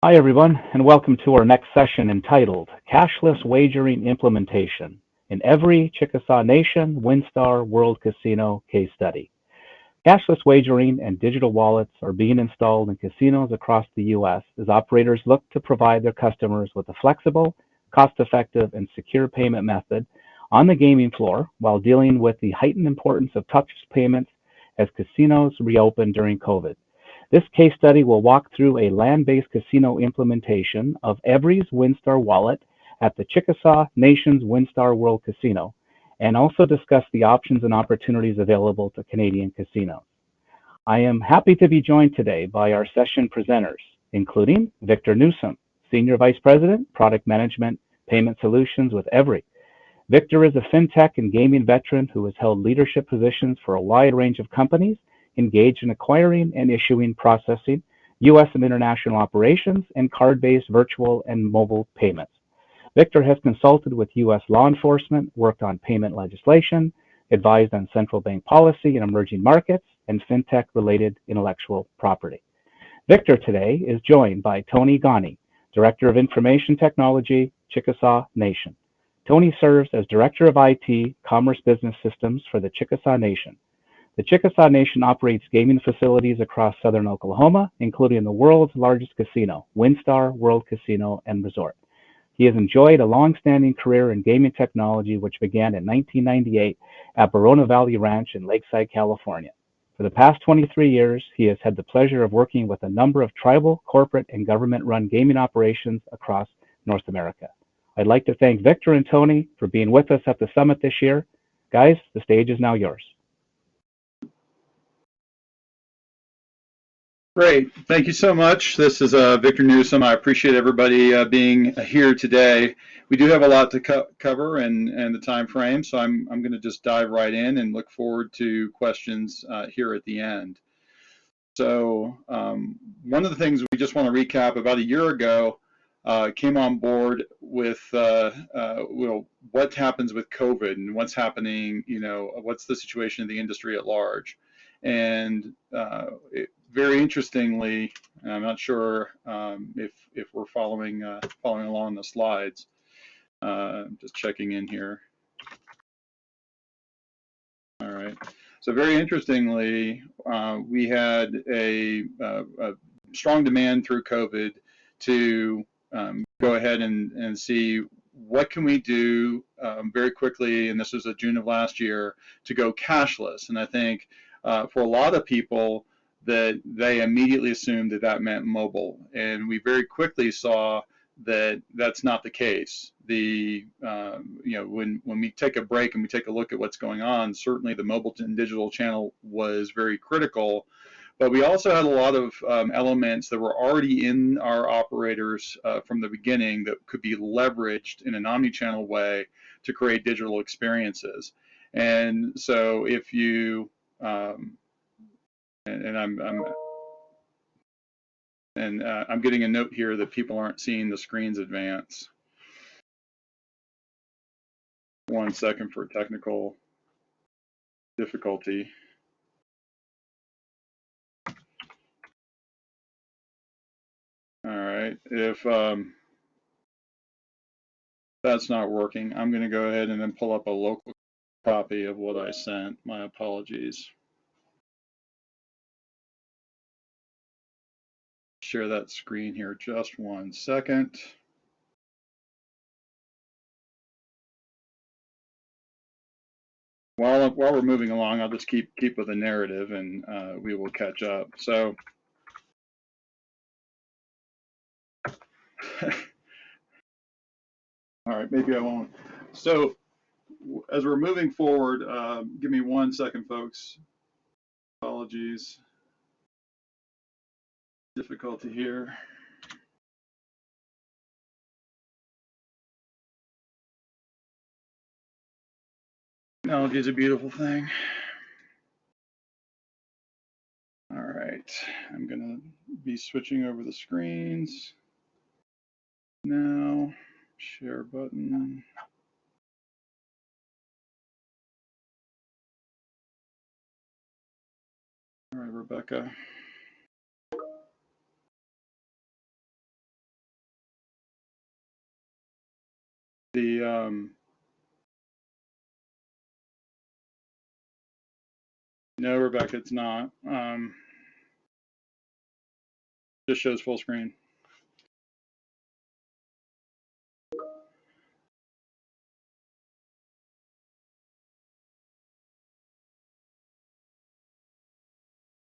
Hi, everyone, and welcome to our next session entitled Cashless Wagering Implementation in Everi, Chickasaw Nation, WinStar World Casino Case Study. Cashless wagering and digital wallets are being installed in casinos across the U.S. as operators look to provide their customers with a flexible, cost-effective, and secure payment method on the gaming floor while dealing with the heightened importance of touchless payments as casinos reopen during COVID. This case study will walk through a land-based casino implementation of Everi's WinStar wallet at the Chickasaw Nation's WinStar World Casino, and also discuss the options and opportunities available to Canadian casinos. I am happy to be joined today by our session presenters, including Victor Newsom, Senior Vice President, Product Management, Payment Solutions with Everi. Victor is a fintech and gaming veteran who has held leadership positions for a wide range of companies engaged in acquiring and issuing, processing U.S. and international operations, and card-based virtual and mobile payments. Victor has consulted with U.S. law enforcement, worked on payment legislation, advised on central bank policy in emerging markets, and fintech-related intellectual property. Victor today is joined by Tony Gani, Director of Information Technology, Chickasaw Nation. Tony serves as Director of IT, Commerce Business Systems for the Chickasaw Nation. The Chickasaw Nation operates gaming facilities across southern Oklahoma, including the world's largest casino, WinStar World Casino and Resort. He has enjoyed a long-standing career in gaming technology, which began in 1998 at Barona Valley Ranch in Lakeside, California. For the past 23 years, he has had the pleasure of working with a number of tribal, corporate, and government-run gaming operations across North America. I'd like to thank Victor and Tony for being with us at the summit this year. Guys, the stage is now yours. Great. Thank you so much. This is Victor Newsom. I appreciate everybody being here today. We do have a lot to cover and the time frame, so I'm going to just dive right in and look forward to questions here at the end. So one of the things we just want to recap, about a year ago, came on board with what happens with COVID and what's happening, what's the situation in the industry at large. And very interestingly, I'm not sure if we're following along the slides. Just checking in here. All right. So very interestingly, we had a strong demand through COVID to go ahead and see what can we do very quickly, and this was June of last year, to go cashless. And I think for a lot of people, that they immediately assumed that that meant mobile, and we very quickly saw that that's not the case. When we take a break and we take a look at what's going on, certainly the mobile and digital channel was very critical, but we also had a lot of elements that were already in our operators from the beginning that could be leveraged in an omni-channel way to create digital experiences. And so if you I'm getting a note here that people aren't seeing the screens advance. 1 second for technical difficulty. All right, if that's not working, I'm going to go ahead and then pull up a local copy of what I sent. My apologies. Share that screen here just 1 second. While we're moving along, I'll just keep with the narrative, and we will catch up. So, all right, maybe I won't. So, as we're moving forward, give me 1 second, folks. Apologies. Difficulty here. Technology is a beautiful thing. All right, I'm going to be switching over the screens now. Share button. All right, Rebecca. The no, Rebecca, it's not. Just shows full screen.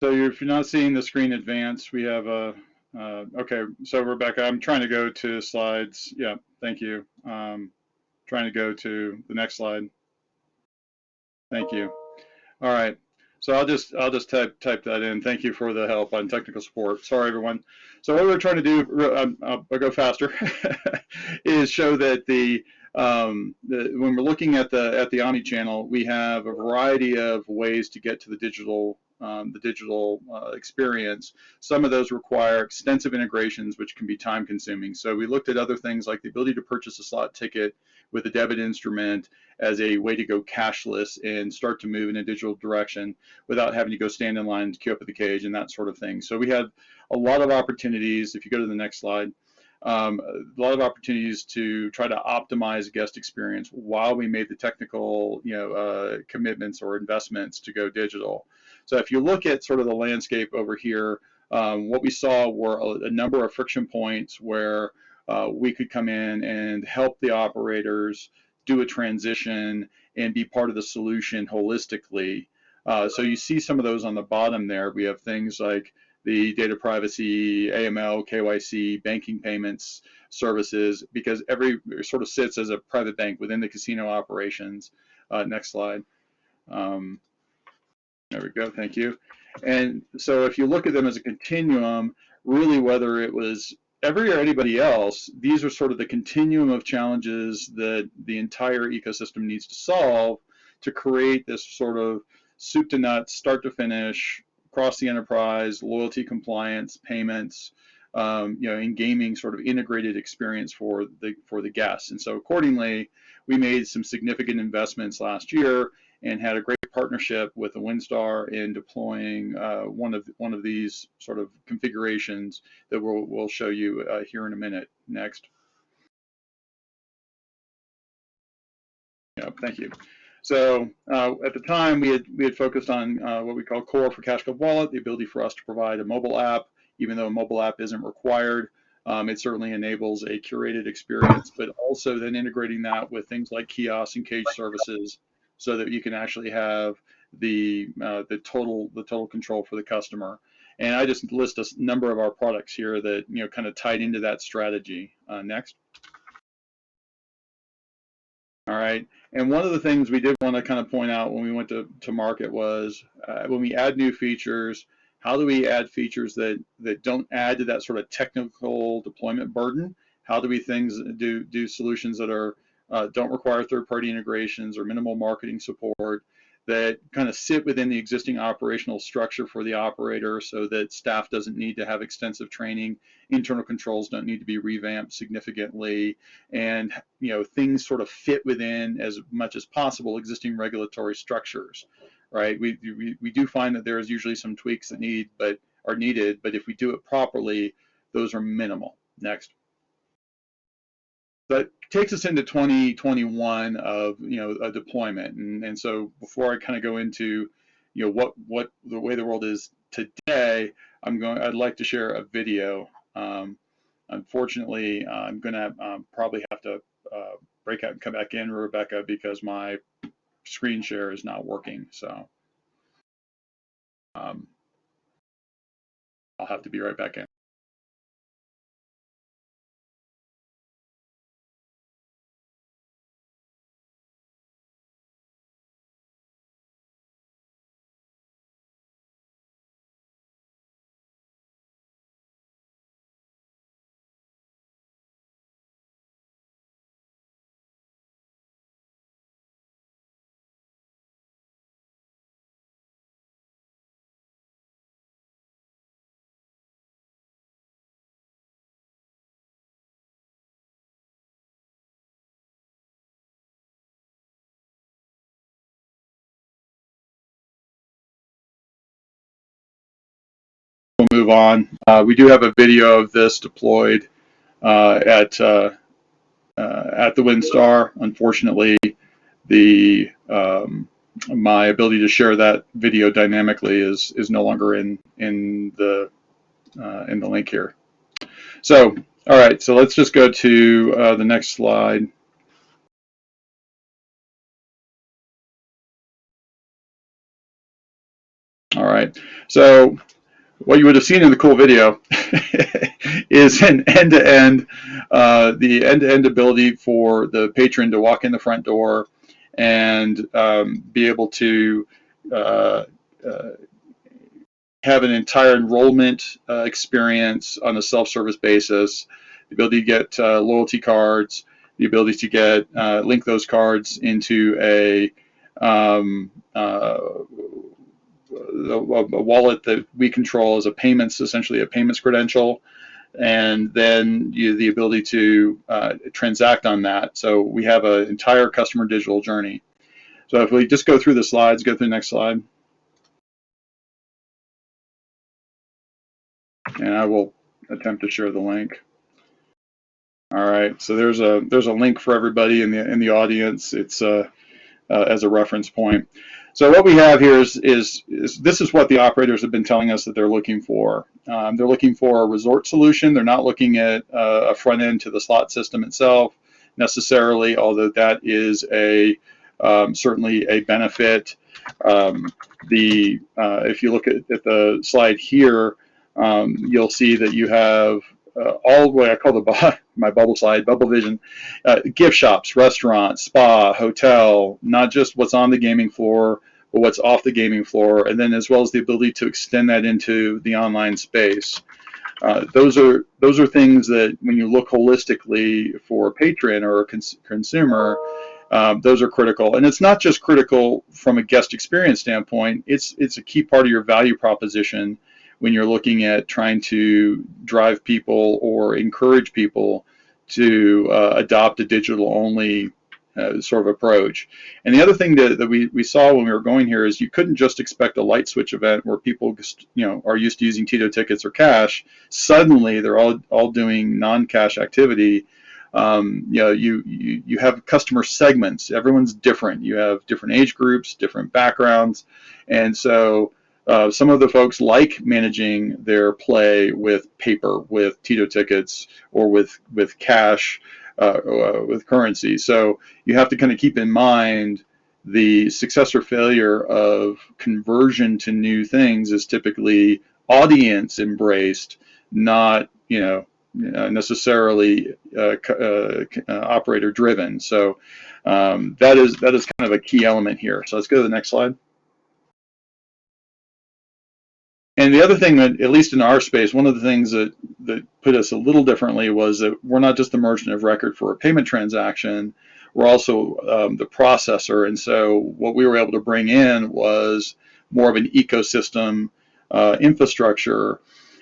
So if you're not seeing the screen advance, we have a, okay, so Rebecca, I'm trying to go to slides. Yeah, thank you. Trying to go to the next slide. Thank you. All right. So I'll just type that in. Thank you for the help on technical support. Sorry, everyone. So what we're trying to do, I'll go faster, is show that when we're looking at the omni-channel, we have a variety of ways to get to the digital experience. Some of those require extensive integrations, which can be time consuming. So we looked at other things like the ability to purchase a slot ticket with a debit instrument as a way to go cashless and start to move in a digital direction without having to go stand in line to queue up at the cage and that sort of thing. So we had a lot of opportunities. If you go to the next slide, a lot of opportunities to try to optimize guest experience while we made the technical, commitments or investments to go digital. So if you look at sort of the landscape over here, what we saw were a number of friction points where we could come in and help the operators do a transition and be part of the solution holistically. So you see some of those on the bottom there. We have things like the data privacy, AML, KYC, banking payments services, because every sort of sits as a private bank within the casino operations. Next slide. There we go, thank you. And so if you look at them as a continuum, really whether it was Everi or anybody else, these are sort of the continuum of challenges that the entire ecosystem needs to solve to create this sort of soup to nuts, start to finish, across the enterprise, loyalty, compliance, payments, in gaming, sort of integrated experience for the guests. And so accordingly, we made some significant investments last year and had a great partnership with the WinStar in deploying one of these sort of configurations that we'll show you here in a minute. Next. Yeah, thank you. So at the time, we had focused on what we call core for Cash Club Wallet, the ability for us to provide a mobile app, even though a mobile app isn't required. It certainly enables a curated experience, but also then integrating that with things like kiosks and cage services, so that you can actually have the total control for the customer. And I just list a number of our products here that kind of tied into that strategy. Next. All right. And one of the things we did want to kind of point out when we went to market was when we add new features, how do we add features that don't add to that sort of technical deployment burden? How do we do solutions that are don't require third-party integrations or minimal marketing support, that kind of sit within the existing operational structure for the operator, so that staff doesn't need to have extensive training, internal controls don't need to be revamped significantly, and things sort of fit within as much as possible existing regulatory structures, right? We do find that there is usually some tweaks that are needed, but if we do it properly, those are minimal. Next. That takes us into 2021 of a deployment, and so before I kind of go into what the way the world is today, I'd like to share a video. Unfortunately, I'm gonna probably have to break out and come back in, Rebecca, because my screen share is not working. So I'll have to be right back in. We'll move on. We do have a video of this deployed at at the WinStar. Unfortunately, the my ability to share that video dynamically is no longer in the link here. So, all right, so let's just go to the next slide. All right, so what you would have seen in the cool video is an end-to-end, the end-to-end ability for the patron to walk in the front door and be able to uh, uh, have an entire enrollment experience on a self-service basis, the ability to get loyalty cards, the ability to get link those cards into a wallet that we control as a payments, essentially a payments credential, and then the ability to transact on that. So we have an entire customer digital journey. So if we just go through the slides, go through the next slide. And I will attempt to share the link. All right, so there's a link for everybody in the audience. It's as a reference point. So what we have here is this is what the operators have been telling us that they're looking for. They're looking for a resort solution. They're not looking at a front end to the slot system itself necessarily, although that is a certainly a benefit. If you look at the slide here, you'll see that you have all the way, I call my bubble slide, bubble vision, gift shops, restaurants, spa, hotel, not just what's on the gaming floor, but what's off the gaming floor, and then as well as the ability to extend that into the online space. Those are things that when you look holistically for a patron or a consumer, those are critical. And it's not just critical from a guest experience standpoint, it's a key part of your value proposition when you're looking at trying to drive people or encourage people to adopt a digital-only sort of approach. And the other thing that we saw when we were going here is you couldn't just expect a light switch event where people are used to using Tito tickets or cash. Suddenly they're all doing non-cash activity. You have customer segments. Everyone's different. You have different age groups, different backgrounds, and so some of the folks like managing their play with paper, with Tito tickets, or with cash, with currency. So you have to kind of keep in mind the success or failure of conversion to new things is typically audience embraced, not necessarily operator driven. So that is kind of a key element here. So let's go to the next slide. And the other thing that, at least in our space, one of the things that put us a little differently was that we're not just the merchant of record for a payment transaction, we're also the processor. And so what we were able to bring in was more of an ecosystem infrastructure.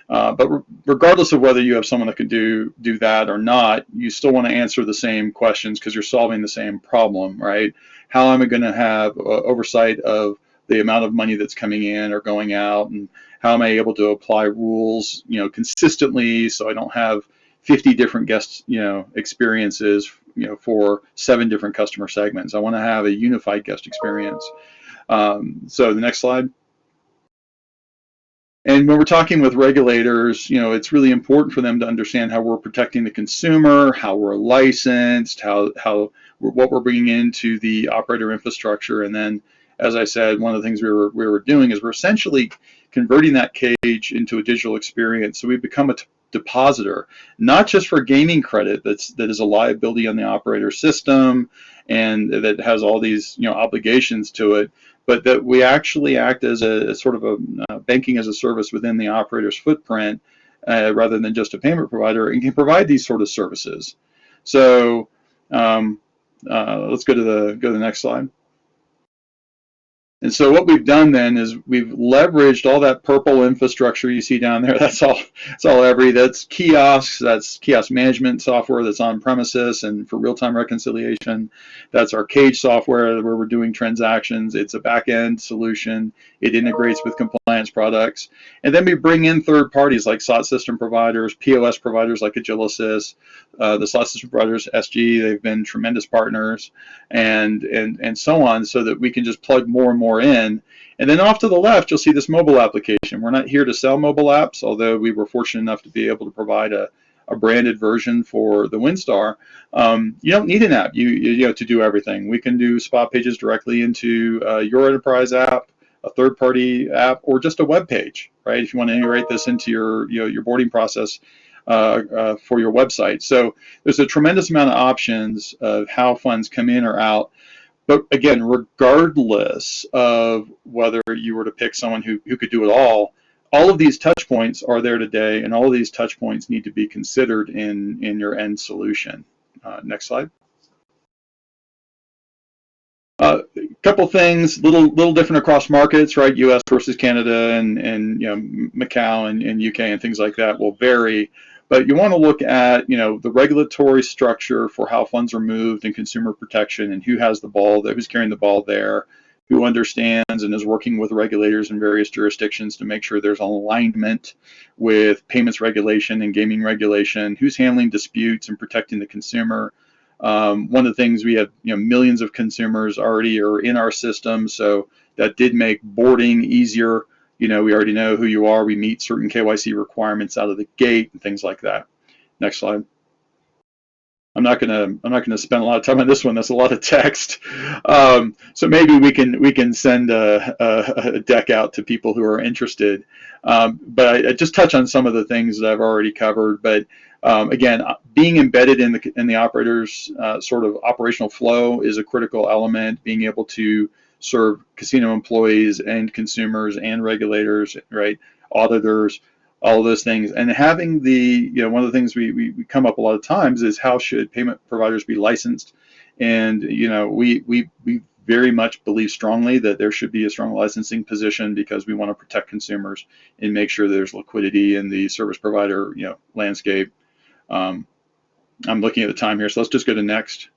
But regardless of whether you have someone that can do that or not, you still want to answer the same questions because you're solving the same problem, right? How am I going to have oversight of the amount of money that's coming in or going out, and how am I able to apply rules, consistently so I don't have 50 different guest, experiences, for 7 different customer segments. I want to have a unified guest experience. So the next slide. And when we're talking with regulators, it's really important for them to understand how we're protecting the consumer, how we're licensed, what we're bringing into the operator infrastructure. And then, as I said, one of the things we were doing is we're essentially converting that cage into a digital experience. So we become a depositor, not just for gaming credit that is a liability on the operator system and that has all these obligations to it, but that we actually act as a sort of a banking as a service within the operator's footprint, rather than just a payment provider, and can provide these sort of services. So let's go to the next slide. And so what we've done then is we've leveraged all that purple infrastructure you see down there. That's all Everi. That's kiosks. That's kiosk management software that's on premises and for real-time reconciliation. That's our Cage software where we're doing transactions. It's a back-end solution. It integrates with compliance products. And then we bring in third parties like slot system providers, POS providers like Agilysys, the slot system providers, SG. They've been tremendous partners, and so on, so that we can just plug more and more in. And then off to the left, you'll see this mobile application. We're not here to sell mobile apps, although we were fortunate enough to be able to provide a branded version for the WinStar. You don't need an app you know, to do everything. We can do spot pages directly into your enterprise app, a third-party app, or just a web page, right? If you want to integrate this into your boarding process for your website. So there's a tremendous amount of options of how funds come in or out. But again, regardless of whether you were to pick someone who could do it all of these touch points are there today, and all of these touch points need to be considered in your end solution. Next slide. A couple things, little different across markets, right? U.S. versus Canada, and you know, Macau and U.K. and things like that will vary. But you want to look at, you know, the regulatory structure for how funds are moved and consumer protection, and who has the ball there, who's carrying the ball there, who understands and is working with regulators in various jurisdictions to make sure there's alignment with payments regulation and gaming regulation, who's handling disputes and protecting the consumer. One of the things, we have, you know, millions of consumers already are in our system, so that did make boarding easier. You know, we already know who you are. We meet certain KYC requirements out of the gate and things like that. Next slide. I'm not gonna spend a lot of time on this one. That's a lot of text. So maybe we can send a deck out to people who are interested. But I just touch on some of the things that I've already covered. But again, being embedded in the operator's sort of operational flow is a critical element. Being able to serve casino employees and consumers and regulators, right? Auditors, all of those things. And having the, you know, one of the things we come up a lot of times is how should payment providers be licensed? And, you know, we very much believe strongly that there should be a strong licensing position, because we want to protect consumers and make sure there's liquidity in the service provider, you know, landscape. I'm looking at the time here, so let's just go to next.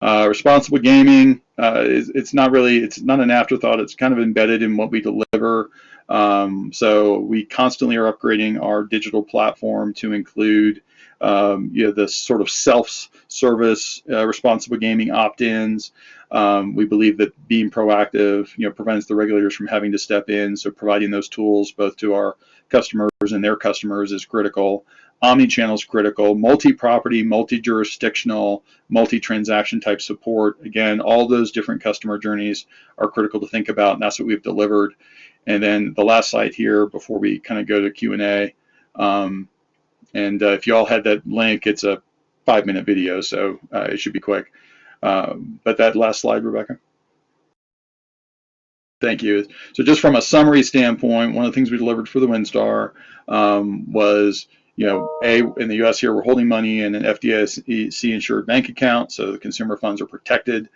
Responsible gaming, it's not an afterthought. It's kind of embedded in what we deliver. So we constantly are upgrading our digital platform to include you know, the sort of self-service responsible gaming opt-ins. We believe that being proactive, you know, prevents the regulators from having to step in. So providing those tools both to our customers and their customers is critical. Omni-channel is critical. Multi-property, multi-jurisdictional, multi-transaction type support. Again, all those different customer journeys are critical to think about, and that's what we've delivered. And then the last slide here before we kind of go to Q&A. If you all had that link, it's a 5-minute video, so it should be quick. But that last slide, Rebecca. Thank you. So just from a summary standpoint, one of the things we delivered for the WinStar was, you know, in the U.S. here, we're holding money in an FDIC-insured bank account, so the consumer funds are protected.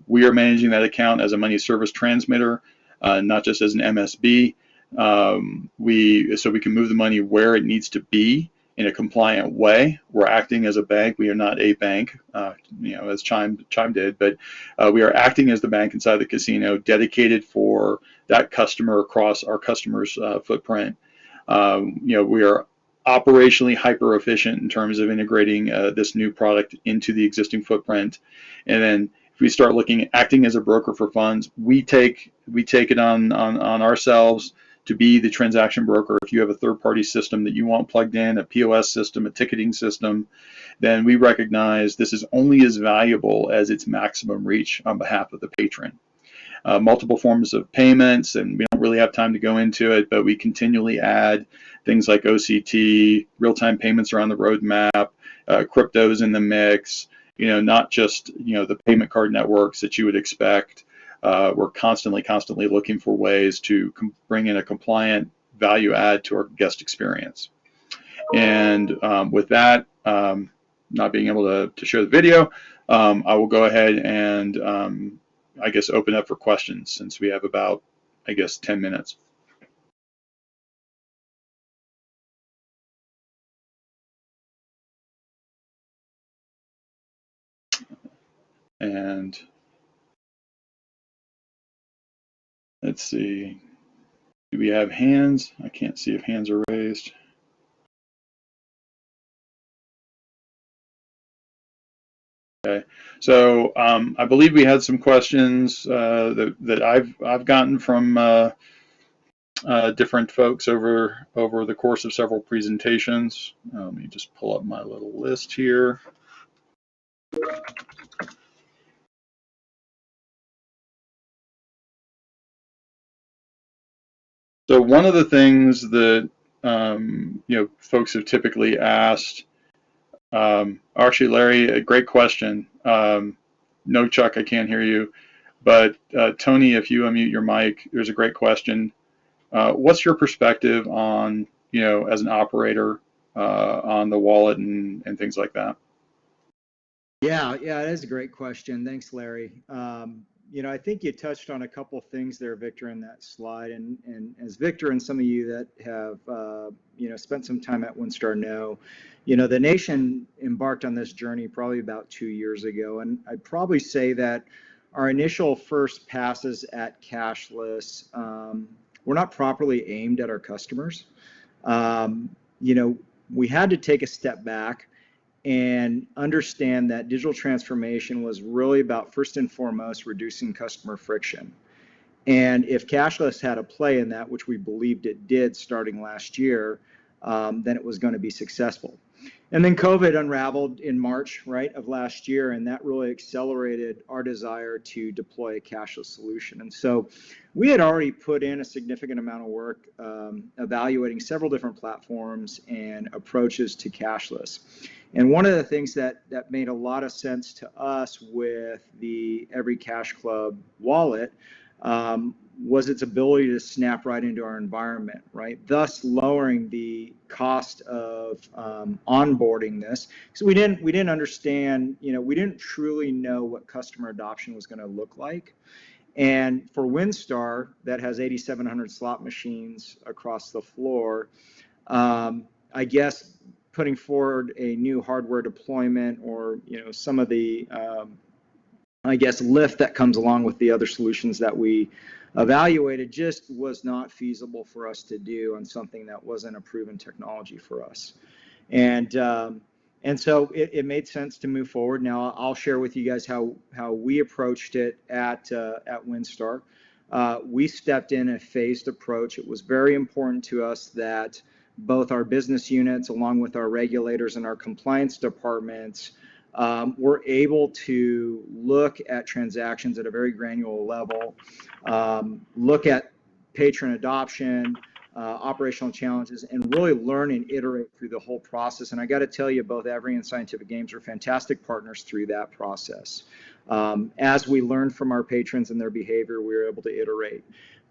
We are managing that account as a money service transmitter, not just as an MSB. So we can move the money where it needs to be in a compliant way. We're acting as a bank. We are not a bank, you know, as Chime did, but we are acting as the bank inside the casino, dedicated for that customer across our customer's footprint. You know, we are operationally hyper efficient in terms of integrating this new product into the existing footprint. And then if we start looking at acting as a broker for funds, we take it on ourselves to be the transaction broker. If you have a third-party system that you want plugged in, a POS system, a ticketing system, then we recognize this is only as valuable as its maximum reach on behalf of the patron. Multiple forms of payments, and we don't really have time to go into it, but we continually add things like OCT, real-time payments are on the roadmap, crypto's in the mix, you know, not just, you know, the payment card networks that you would expect. We're constantly looking for ways to bring in a compliant value add to our guest experience. And with that, not being able to share the video, I will go ahead and I guess, open up for questions since we have about, I guess, 10 minutes. And let's see, do we have hands? I can't see if hands are raised. Okay, so I believe we had some questions that I've gotten from different folks over the course of several presentations. Let me just pull up my little list here. So one of the things that folks have typically asked. Actually, Larry, a great question. No, Chuck, I can't hear you. But Tony, if you unmute your mic, there's a great question. What's your perspective on, as an operator, on the wallet and things like that? Yeah, it is a great question. Thanks, Larry. I think you touched on a couple things there, Victor, in that slide. And as Victor and some of you that have, spent some time at WinStar know, the nation embarked on this journey probably about 2 years ago. And I'd probably say that our initial first passes at cashless were not properly aimed at our customers. We had to take a step back and understand that digital transformation was really about, first and foremost, reducing customer friction. And if cashless had a play in that, which we believed it did starting last year, then it was going to be successful. And then COVID unraveled in March, right, of last year, and that really accelerated our desire to deploy a cashless solution. And so we had already put in a significant amount of work evaluating several different platforms and approaches to cashless. And one of the things that made a lot of sense to us with the Everi Cash Club wallet was its ability to snap right into our environment, right? Thus lowering the cost of onboarding this. So we didn't understand, we didn't truly know what customer adoption was going to look like. And for WinStar, that has 8,700 slot machines across the floor, I guess putting forward a new hardware deployment or some of the lift that comes along with the other solutions that we evaluated just was not feasible for us to do on something that wasn't a proven technology for us. And so it made sense to move forward. Now I'll share with you guys how we approached it at WinStar. We stepped in a phased approach. It was very important to us that both our business units, along with our regulators and our compliance departments, were able to look at transactions at a very granular level, look at patron adoption, operational challenges, and really learn and iterate through the whole process. And I got to tell you, both Everi and Scientific Games are fantastic partners through that process. As we learned from our patrons and their behavior, we were able to iterate.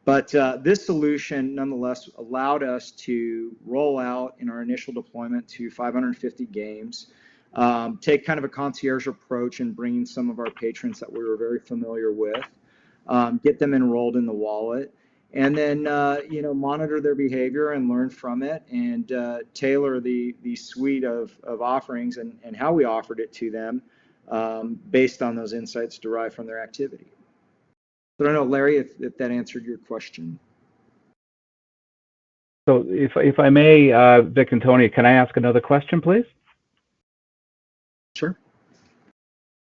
But this solution, nonetheless, allowed us to roll out in our initial deployment to 550 games, take kind of a concierge approach in bringing some of our patrons that we were very familiar with, get them enrolled in the wallet, and then monitor their behavior and learn from it, and tailor the suite of offerings and how we offered it to them based on those insights derived from their activity. I don't know, Larry, if that answered your question. So if I may, Vic and Tony, can I ask another question, please? Sure.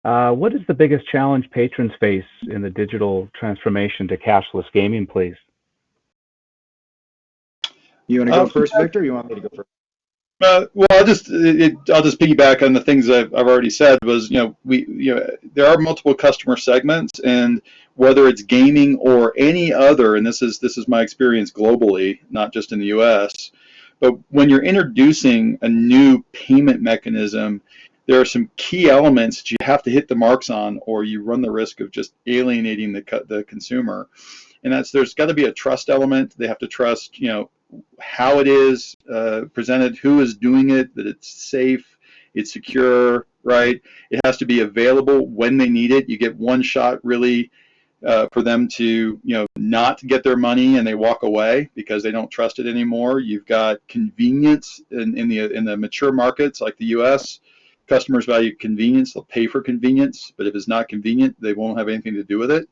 What is the biggest challenge patrons face in the digital transformation to cashless gaming, please? You want to go first, Victor, or you want me to go first? Well, I'll just piggyback on the things I've already said. Was there are multiple customer segments, and whether it's gaming or any other, and this is my experience globally, not just in the U.S. But when you're introducing a new payment mechanism, there are some key elements that you have to hit the marks on, or you run the risk of just alienating the consumer. And there's got to be a trust element. They have to trust, how it is presented, who is doing it, that it's safe, it's secure, right? It has to be available when they need it. You get one shot, really, for them to not get their money and they walk away because they don't trust it anymore. You've got convenience in the mature markets like the U.S. Customers value convenience. They'll pay for convenience, but if it's not convenient, they won't have anything to do with it.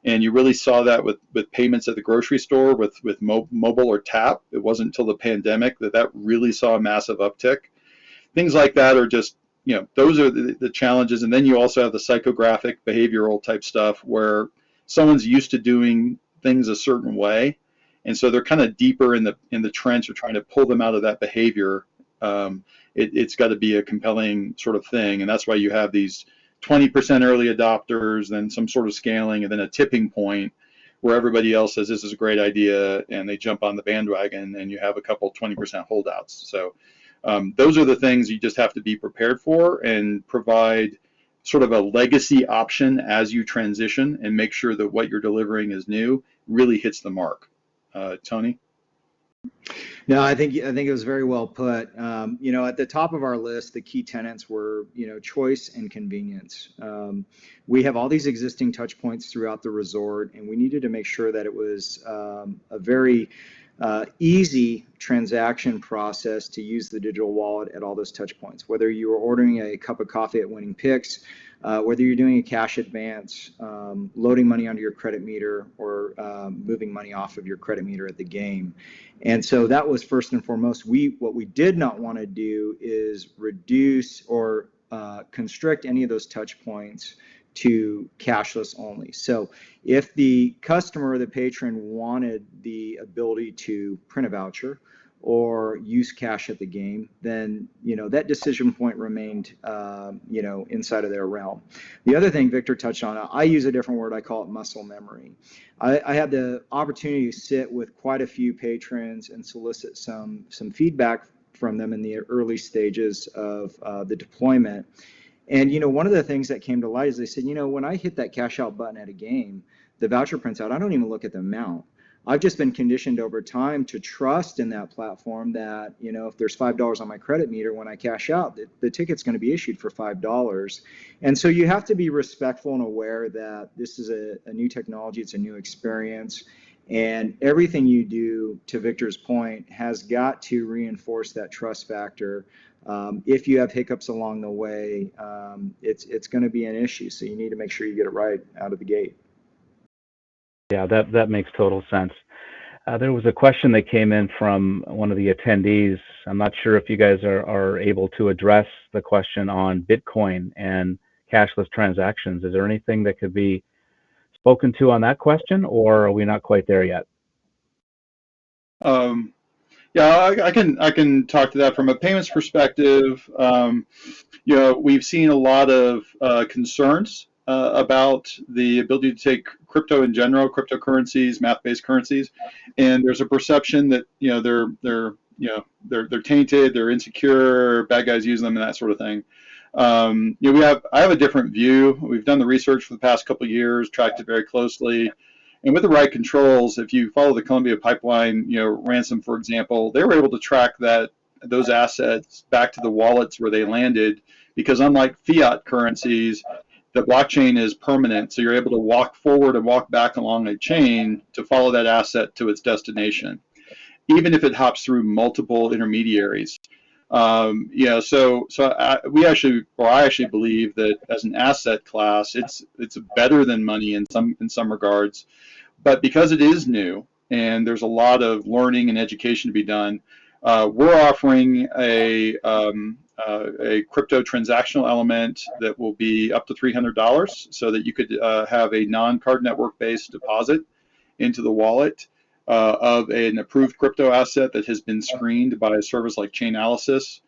And you really saw that with payments at the grocery store with mobile or tap. It wasn't until the pandemic that really saw a massive uptick. Things like that are just, those are the challenges. And then you also have the psychographic behavioral type stuff where someone's used to doing things a certain way. And so they're kind of deeper in the trench of trying to pull them out of that behavior. It's got to be a compelling sort of thing. And that's why you have these 20% early adopters, then some sort of scaling, and then a tipping point where everybody else says this is a great idea and they jump on the bandwagon, and you have a couple 20% holdouts. So those are the things you just have to be prepared for and provide sort of a legacy option as you transition and make sure that what you're delivering is new really hits the mark. Tony? No, I think it was very well put. At the top of our list, the key tenets were, choice and convenience. We have all these existing touch points throughout the resort, and we needed to make sure that it was a very easy transaction process to use the digital wallet at all those touch points. Whether you were ordering a cup of coffee at Winning Picks, whether you're doing a cash advance, loading money onto your credit meter, or moving money off of your credit meter at the game. And so that was first and foremost. What we did not want to do is reduce or constrict any of those touch points to cashless only. So if the customer or the patron wanted the ability to print a voucher or use cash at the game, then that decision point remained inside of their realm. The other thing Victor touched on, I use a different word, I call it muscle memory. I had the opportunity to sit with quite a few patrons and solicit some feedback from them in the early stages of the deployment. And one of the things that came to light is they said, when I hit that cash out button at a game, the voucher prints out, I don't even look at the amount. I've just been conditioned over time to trust in that platform that, if there's $5 on my credit meter, when I cash out, the ticket's going to be issued for $5. And so you have to be respectful and aware that this is a new technology, it's a new experience. And everything you do, to Victor's point, has got to reinforce that trust factor. If you have hiccups along the way, it's going to be an issue. So you need to make sure you get it right out of the gate. Yeah, that makes total sense. There was a question that came in from one of the attendees. I'm not sure if you guys are able to address the question on Bitcoin and cashless transactions. Is there anything that could be spoken to on that question, or are we not quite there yet? Yeah, I can talk to that from a payments perspective. We've seen a lot of concerns about the ability to take crypto in general, cryptocurrencies, math-based currencies, and there's a perception that they're tainted, they're insecure, bad guys use them, and that sort of thing. I have a different view. We've done the research for the past couple of years, tracked it very closely. And with the right controls, if you follow the Columbia pipeline, ransom, for example, they were able to track those assets back to the wallets where they landed, because unlike fiat currencies, the blockchain is permanent. So you're able to walk forward and walk back along a chain to follow that asset to its destination, even if it hops through multiple intermediaries. I actually believe that as an asset class, it's better than money in some regards. But because it is new and there's a lot of learning and education to be done, we're offering a crypto transactional element that will be up to $300, so that you could have a non-card network-based deposit into the wallet of an approved crypto asset that has been screened by a service like Chainalysis.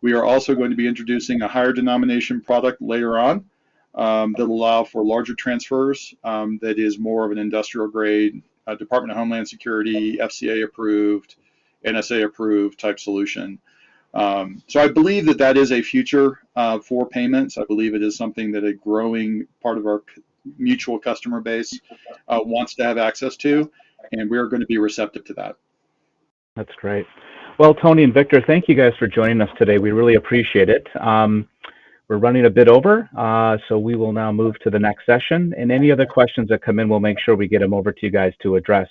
We are also going to be introducing a higher denomination product later on that will allow for larger transfers, that is more of an industrial grade, Department of Homeland Security, FCA approved, NSA approved type solution. So I believe that is a future for payments. I believe it is something that a growing part of our mutual customer base wants to have access to, and we're going to be receptive to that. That's great. Well, Tony and Victor, thank you guys for joining us today. We really appreciate it. we're running a bit over, so we will now move to the next session. And any other questions that come in, we'll make sure we get them over to you guys to address.